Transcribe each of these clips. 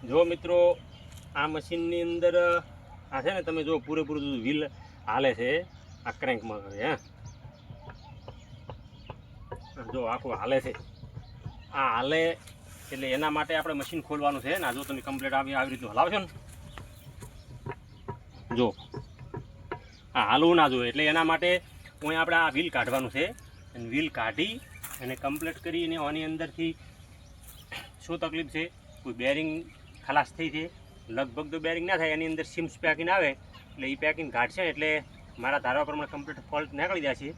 જો મિત્રો આ મશીનની અંદર આ છે ને તમે જો પૂરેપૂરું વ્હીલ હાલે છે આ ક્રેન્કમાં હે જો આખું હાલે છે આ હાલે એટલે એના માટે આપણે મશીન ખોલવાનું છે ને જો તમે કમ્પ્લીટ આવી રીતનું હલાવશો ને જો આ હાલવું ના જોઈએ એટલે એના માટે હું આપણે આ વ્હીલ કાઢવાનું છે અને વ્હીલ કાઢી અને કમ્પ્લીટ કરીને આની અંદરથી શું તકલીફ છે કોઈ બેરિંગ ખલાસ થઈ છે લગભગ તો બેરિંગ ના થાય એની અંદર સિમ્સ પેકિંગ આવે એટલે એ પેકિંગ કાઢશે એટલે મારા ધારવા પ્રમાણે કમ્પ્લીટ ફોલ્ટ નીકળી જશે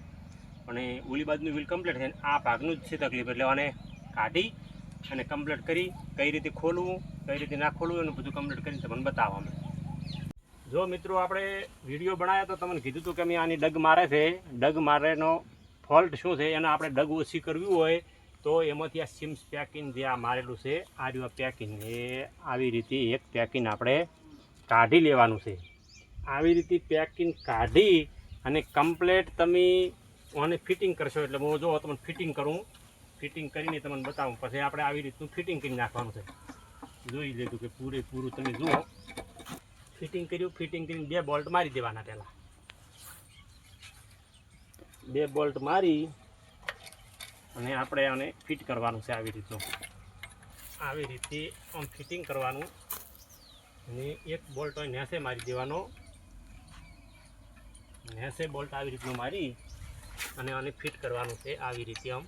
અને ઓલી બાજુનું વ્હીલ કમ્પ્લીટ છે આ ભાગનું જ છે તકલીફ એટલે આને કાઢી અને કમ્પ્લીટ કરી કઈ રીતે ખોલવું કઈ રીતે ના ખોલવું એનું બધું કમ્પ્લીટ કરીને તમને બતાવવામાં. જો મિત્રો આપણે વિડીયો બનાવ્યા તો તમને કીધું હતું કે અમે આની ડગ મારે છે ડગ મારેનો ફોલ્ટ શું છે એને આપણે ડગ ઓછી કરવી હોય તો એમાંથી આ સિમ્સ પેકિંગ જે આ મારેલું છે આ રહ્યું પેકિંગ એ આવી રીતે એક પેકિંગ આપણે કાઢી લેવાનું છે. આવી રીતે પેકિંગ કાઢી અને કમ્પ્લેટ તમે આને ફિટિંગ કરશો એટલે હું જો તમને ફિટિંગ કરું ફિટિંગ કરીને તમને બતાવું પછી આપણે આવી રીતનું ફિટિંગ કરી નાખવાનું છે. જોઈ લીધું કે પૂરેપૂરું તમે જુઓ ફિટિંગ કર્યું ફિટિંગ કરીને 2 બોલ્ટ મારી દેવાના પહેલાં 2 બોલ્ટ મારી અને આપણે આને ફિટ કરવાનું છે આવી રીતનું આવી રીતે આમ ફિટિંગ કરવાનું અને એક બોલ્ટ હોય નેસે મારી દેવાનો નેસે બોલ્ટ આવી રીતનું મારી અને આને ફિટ કરવાનું છે આવી રીતે આમ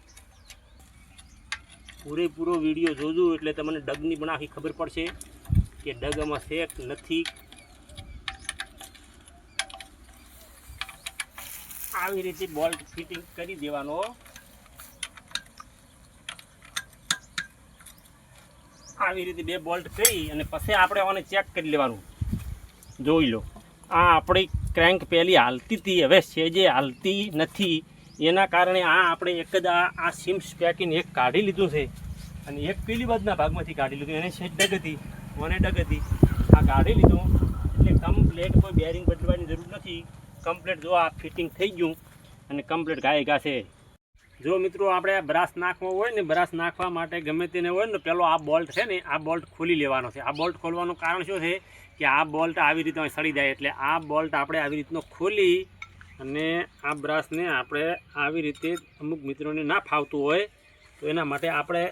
પૂરેપૂરો વિડીયો જોજો એટલે તમને ડગની પણ આખી ખબર પડશે કે ડગ આમાં છે કે નથી. આવી રીતે બોલ્ટ ફિટિંગ કરી દેવાનો આવી રીતે 2 બોલ્ટ કરી અને પછી આપણે આને ચેક કરી લેવાનું. જોઈ લો આ આપણી ક્રેન્ક પહેલી હાલતી હતી હવે સેજે હાલતી નથી એના કારણે આ આપણે એક જ આ સિમ્સ પેકિંગ એક કાઢી લીધું છે અને એક પેલી બાજુના ભાગમાંથી કાઢી લીધું એને સેજ ડગ હતી મને ડગ હતી આ કાઢી લીધું એટલે કમ્પ્લેટ કોઈ બેરિંગ બદલવાની જરૂર નથી. કમ્પ્લેટ જો આ ફિટિંગ થઈ ગયું અને કમ્પ્લેટ ગાય ગાશે. જો મિત્રો આપણે બ્રાસ નાખવો હોય ને બ્રાસ નાખવા માટે ગમે તેને હોય ને પેલો આ બોલ્ટ છે ને આ બોલ્ટ ખોલી લેવાનો છે. આ બોલ્ટ ખોલવાનું કારણ શું છે કે આ બોલ્ટ આવી રીતે સડી જાય એટલે આ બોલ્ટ આપણે આવી રીતનો ખોલી અને આ બ્રાસને આપણે આવી રીતે અમુક મિત્રોને ના ફાવતું હોય તો એના માટે આપણે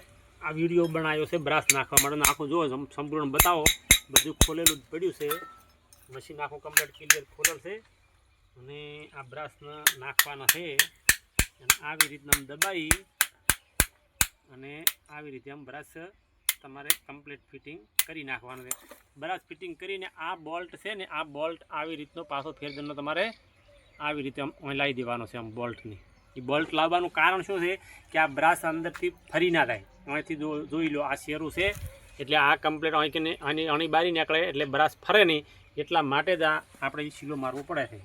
આ વિડીયો બનાવ્યો છે બ્રાસ નાખવા માટેનો આખું જુઓ સંપૂર્ણ બતાવો બધું ખોલેલું જ પડ્યું છે મશીન આખું કમ્પ્લીટ ક્લિયર ખોલેલ છે અને આ બ્રાસના નાખવાના છે અને આવી રીતના આમ દબાઈ અને આવી રીતે આમ બ્રશ તમારે કમ્પ્લીટ ફિટિંગ કરી નાખવાનું છે. બ્રશ ફિટિંગ કરીને આ બોલ્ટ છે ને આ બોલ્ટ આવી રીતનો પાછો ફેરદનો તમારે આવી રીતે આમ લાવી દેવાનો છે આમ બોલ્ટની. એ બોલ્ટ લાવવાનું કારણ શું છે કે આ બ્રશ અંદરથી ફરી ના થાય અહીંથી જોઈ લો આ શેરું છે એટલે આ કમ્પ્લીટ અહીં આની બારી નીકળે એટલે બ્રશ ફરે નહીં એટલા માટે જ આ આપણે શીલો મારવો પડે છે.